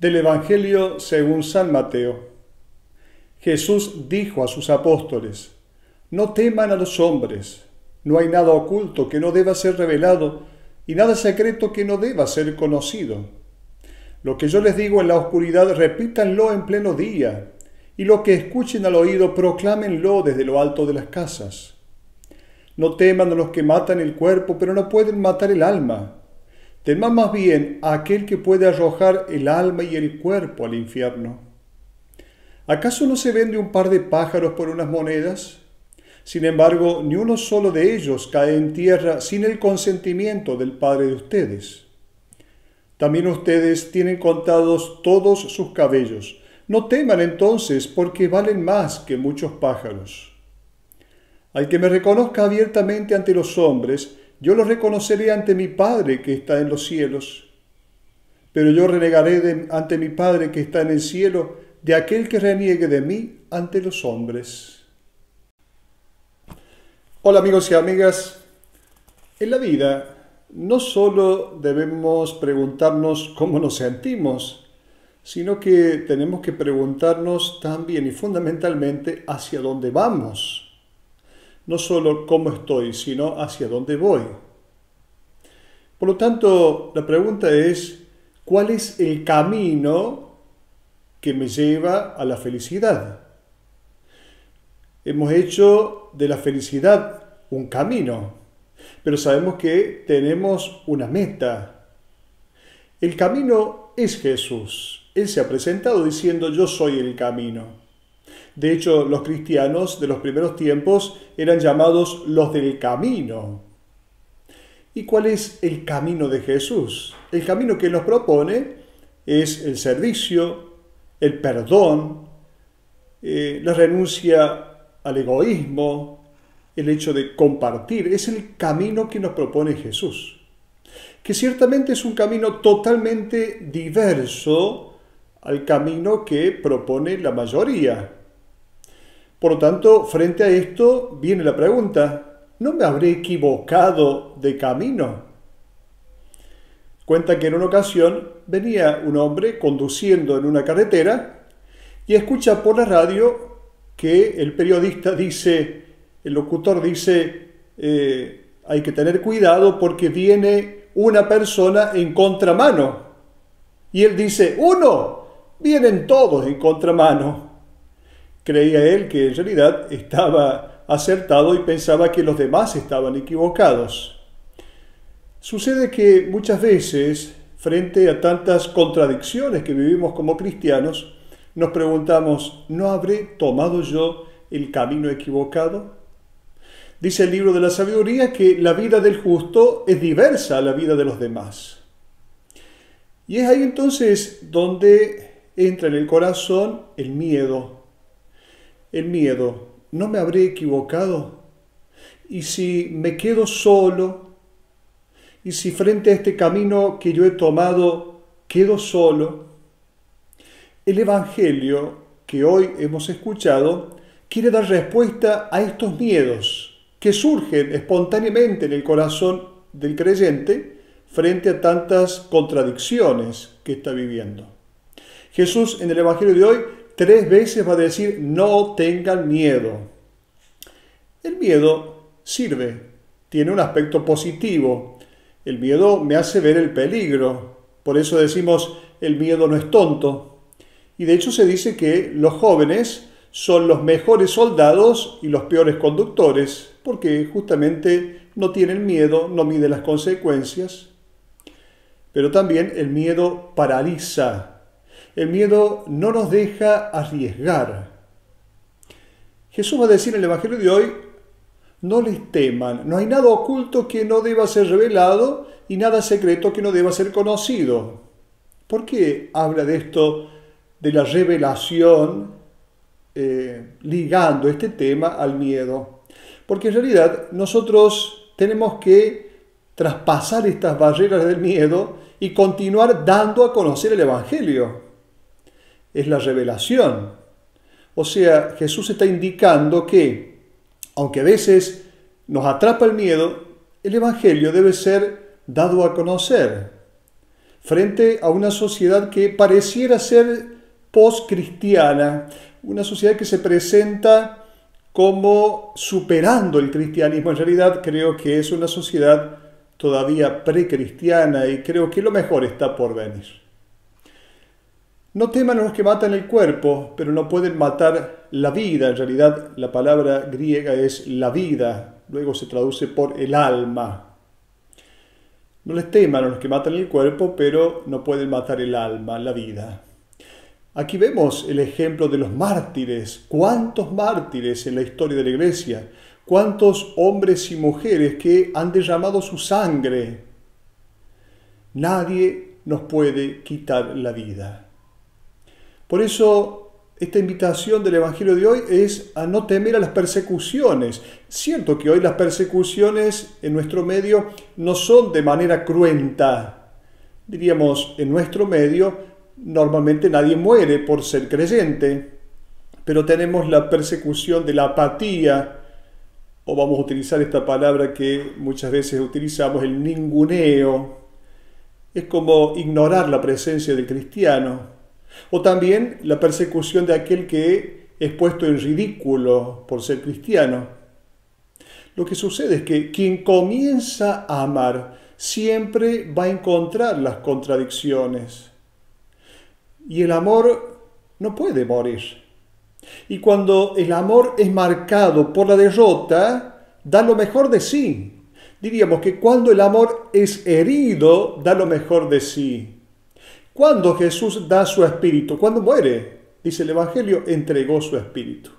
Del Evangelio según San Mateo. Jesús dijo a sus apóstoles: No teman a los hombres, no hay nada oculto que no deba ser revelado y nada secreto que no deba ser conocido. Lo que yo les digo en la oscuridad, repítanlo en pleno día, y lo que escuchen al oído, proclámenlo desde lo alto de las casas. No teman a los que matan el cuerpo, pero no pueden matar el alma. Teman más bien a aquel que puede arrojar el alma y el cuerpo al infierno. ¿Acaso no se vende un par de pájaros por unas monedas? Sin embargo, ni uno solo de ellos cae en tierra sin el consentimiento del Padre de ustedes. También ustedes tienen contados todos sus cabellos. No teman entonces, porque valen más que muchos pájaros. Al que me reconozca abiertamente ante los hombres, yo lo reconoceré ante mi Padre que está en los cielos. Pero yo renegaré ante mi Padre que está en el cielo de aquel que reniegue de mí ante los hombres. Hola amigos y amigas. En la vida no solo debemos preguntarnos cómo nos sentimos, sino que tenemos que preguntarnos también y fundamentalmente hacia dónde vamos. No solo cómo estoy, sino hacia dónde voy. Por lo tanto, la pregunta es, ¿cuál es el camino que me lleva a la felicidad? Hemos hecho de la felicidad un camino, pero sabemos que tenemos una meta. El camino es Jesús. Él se ha presentado diciendo: yo soy el camino. De hecho, los cristianos de los primeros tiempos eran llamados los del camino. ¿Y cuál es el camino de Jesús? El camino que Él nos propone es el servicio, el perdón, la renuncia al egoísmo, el hecho de compartir. Es el camino que nos propone Jesús, que ciertamente es un camino totalmente diverso al camino que propone la mayoría. Por lo tanto, frente a esto viene la pregunta: ¿no me habré equivocado de camino? Cuenta que en una ocasión venía un hombre conduciendo en una carretera y escucha por la radio que el periodista dice, el locutor dice, hay que tener cuidado porque viene una persona en contramano. Y él dice: ¡uno! Vienen todos en contramano. Creía él que en realidad estaba acertado y pensaba que los demás estaban equivocados. Sucede que muchas veces, frente a tantas contradicciones que vivimos como cristianos, nos preguntamos: ¿no habré tomado yo el camino equivocado? Dice el libro de la sabiduría que la vida del justo es diversa a la vida de los demás. Y es ahí entonces donde entra en el corazón el miedo. El miedo: ¿no me habré equivocado? ¿Y si me quedo solo? ¿Y si frente a este camino que yo he tomado quedo solo? El Evangelio que hoy hemos escuchado quiere dar respuesta a estos miedos que surgen espontáneamente en el corazón del creyente frente a tantas contradicciones que está viviendo. Jesús en el Evangelio de hoy 3 veces va a decir: no tengan miedo. El miedo sirve, tiene un aspecto positivo. El miedo me hace ver el peligro. Por eso decimos: el miedo no es tonto. Y de hecho se dice que los jóvenes son los mejores soldados y los peores conductores, porque justamente no tienen miedo, no miden las consecuencias. Pero también el miedo paraliza. El miedo no nos deja arriesgar. Jesús va a decir en el Evangelio de hoy: no les teman, no hay nada oculto que no deba ser revelado y nada secreto que no deba ser conocido. ¿Por qué habla de esto, de la revelación, ligando este tema al miedo? Porque en realidad nosotros tenemos que traspasar estas barreras del miedo y continuar dando a conocer el Evangelio. Es la revelación. O sea, Jesús está indicando que, aunque a veces nos atrapa el miedo, el Evangelio debe ser dado a conocer. frente a una sociedad que pareciera ser post-cristiana, una sociedad que se presenta como superando el cristianismo. En realidad creo que es una sociedad todavía precristiana y creo que lo mejor está por venir. No teman a los que matan el cuerpo, pero no pueden matar la vida. En realidad la palabra griega es la vida, luego se traduce por el alma. No les teman a los que matan el cuerpo, pero no pueden matar el alma, la vida. Aquí vemos el ejemplo de los mártires. ¿Cuántos mártires en la historia de la Iglesia? ¿Cuántos hombres y mujeres que han derramado su sangre? Nadie nos puede quitar la vida. Por eso, esta invitación del Evangelio de hoy es a no temer a las persecuciones. Cierto que hoy las persecuciones en nuestro medio no son de manera cruenta. Diríamos, en nuestro medio normalmente nadie muere por ser creyente, pero tenemos la persecución de la apatía, o vamos a utilizar esta palabra que muchas veces utilizamos, el ninguneo. Es como ignorar la presencia del cristiano. O también la persecución de aquel que es puesto en ridículo por ser cristiano. Lo que sucede es que quien comienza a amar siempre va a encontrar las contradicciones. Y el amor no puede morir. Y cuando el amor es marcado por la derrota, da lo mejor de sí. Diríamos que cuando el amor es herido, da lo mejor de sí. Cuando Jesús da su espíritu, cuando muere, dice el Evangelio, entregó su espíritu.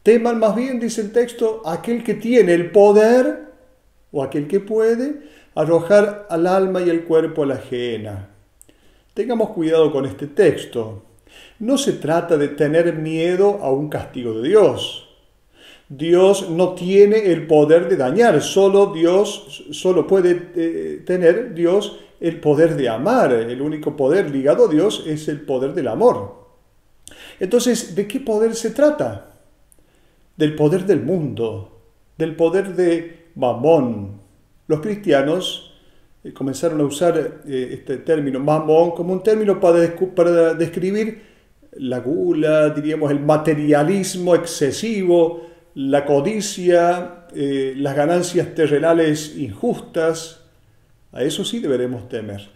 Teman más bien, dice el texto, aquel que tiene el poder, o aquel que puede, arrojar al alma y al cuerpo a la gehenna. Tengamos cuidado con este texto. No se trata de tener miedo a un castigo de Dios. Dios no tiene el poder de dañar, solo puede tener Dios el poder de amar. El único poder ligado a Dios es el poder del amor. Entonces, ¿de qué poder se trata? Del poder del mundo, del poder de Mamón. Los cristianos comenzaron a usar este término Mamón como un término para describir la gula, diríamos el materialismo excesivo, la codicia, las ganancias terrenales injustas. A eso sí deberemos temer.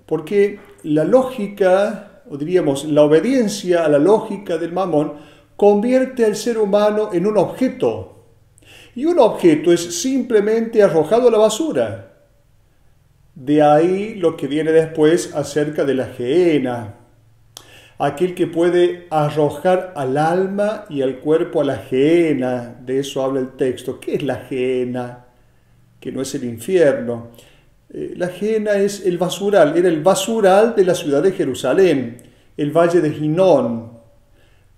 Porque la lógica, o diríamos la obediencia a la lógica del mamón, convierte al ser humano en un objeto. Y un objeto es simplemente arrojado a la basura. De ahí lo que viene después acerca de la gehenna. Aquel que puede arrojar al alma y al cuerpo a la gehenna. De eso habla el texto. ¿Qué es la gehenna? Que no es el infierno. La gehenna es el basural. Era el basural de la ciudad de Jerusalén. El valle de Hinón.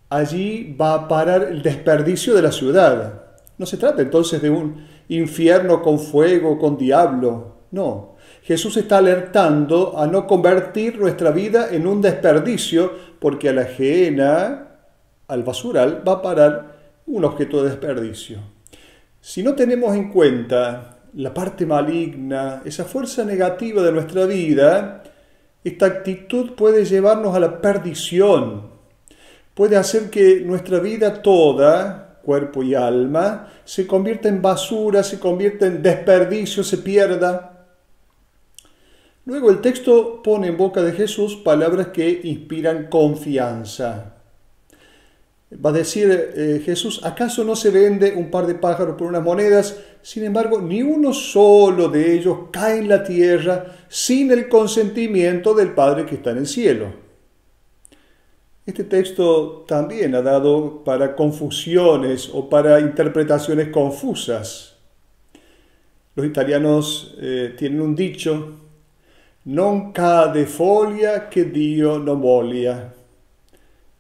Allí va a parar el desperdicio de la ciudad. No se trata entonces de un infierno con fuego, con diablo. No. Jesús está alertando a no convertir nuestra vida en un desperdicio, porque a la gehenna, al basural, va a parar un objeto de desperdicio. Si no tenemos en cuenta la parte maligna, esa fuerza negativa de nuestra vida, esta actitud puede llevarnos a la perdición. Puede hacer que nuestra vida toda, cuerpo y alma, se convierta en basura, se convierta en desperdicio, se pierda. Luego el texto pone en boca de Jesús palabras que inspiran confianza. Va a decir Jesús, ¿acaso no se vende un par de pájaros por unas monedas? Sin embargo, ni uno solo de ellos cae en la tierra sin el consentimiento del Padre que está en el cielo. Este texto también ha dado para confusiones o para interpretaciones confusas. Los italianos tienen un dicho, non cade foglia che Dio non voglia.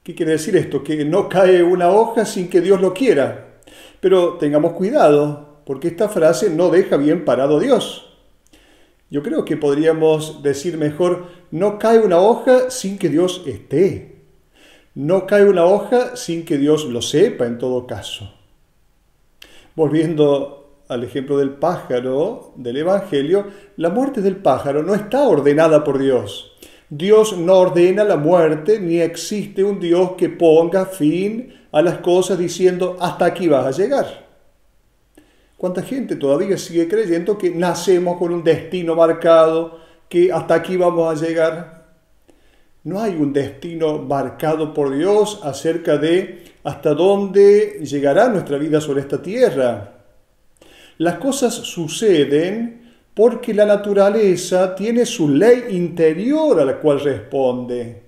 ¿Qué quiere decir esto? Que no cae una hoja sin que Dios lo quiera. Pero tengamos cuidado, porque esta frase no deja bien parado a Dios. Yo creo que podríamos decir mejor, no cae una hoja sin que Dios esté. No cae una hoja sin que Dios lo sepa en todo caso. Volviendo al ejemplo del pájaro del Evangelio, la muerte del pájaro no está ordenada por Dios. Dios no ordena la muerte, ni existe un Dios que ponga fin a las cosas diciendo hasta aquí vas a llegar. ¿Cuánta gente todavía sigue creyendo que nacemos con un destino marcado, que hasta aquí vamos a llegar? No hay un destino marcado por Dios acerca de hasta dónde llegará nuestra vida sobre esta tierra. Las cosas suceden porque la naturaleza tiene su ley interior a la cual responde.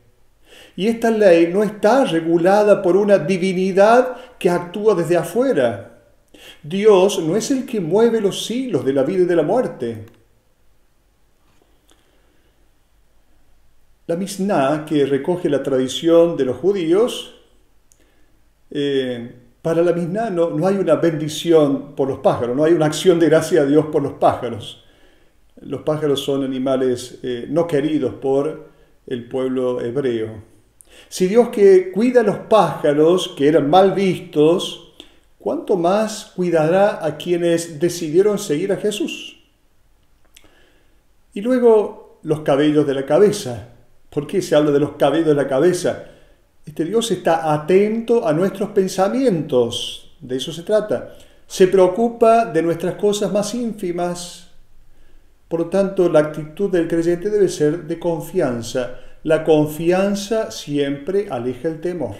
Y esta ley no está regulada por una divinidad que actúa desde afuera. Dios no es el que mueve los hilos de la vida y de la muerte. La Misná, que recoge la tradición de los judíos, para la Misná no hay una bendición por los pájaros, no hay una acción de gracia a Dios por los pájaros. Los pájaros son animales no queridos por el pueblo hebreo. Si Dios que cuida a los pájaros, que eran mal vistos, ¿cuánto más cuidará a quienes decidieron seguir a Jesús? Y luego los cabellos de la cabeza. ¿Por qué se habla de los cabellos de la cabeza? Este Dios está atento a nuestros pensamientos, de eso se trata. Se preocupa de nuestras cosas más ínfimas. Por lo tanto, la actitud del creyente debe ser de confianza. La confianza siempre aleja el temor.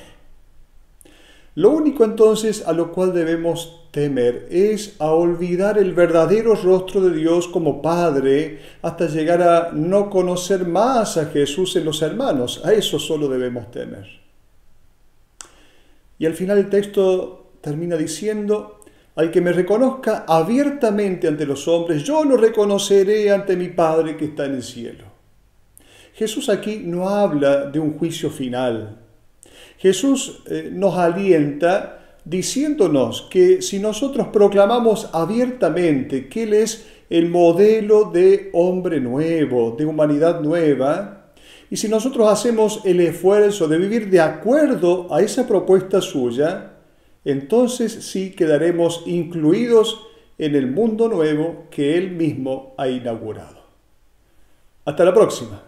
Lo único entonces a lo cual debemos temer es a olvidar el verdadero rostro de Dios como Padre hasta llegar a no conocer más a Jesús en los hermanos. A eso solo debemos temer. Y al final el texto termina diciendo: al que me reconozca abiertamente ante los hombres, yo lo reconoceré ante mi Padre que está en el cielo. Jesús aquí no habla de un juicio final. Jesús nos alienta diciéndonos que si nosotros proclamamos abiertamente que Él es el modelo de hombre nuevo, de humanidad nueva, y si nosotros hacemos el esfuerzo de vivir de acuerdo a esa propuesta suya, entonces sí quedaremos incluidos en el mundo nuevo que Él mismo ha inaugurado. Hasta la próxima.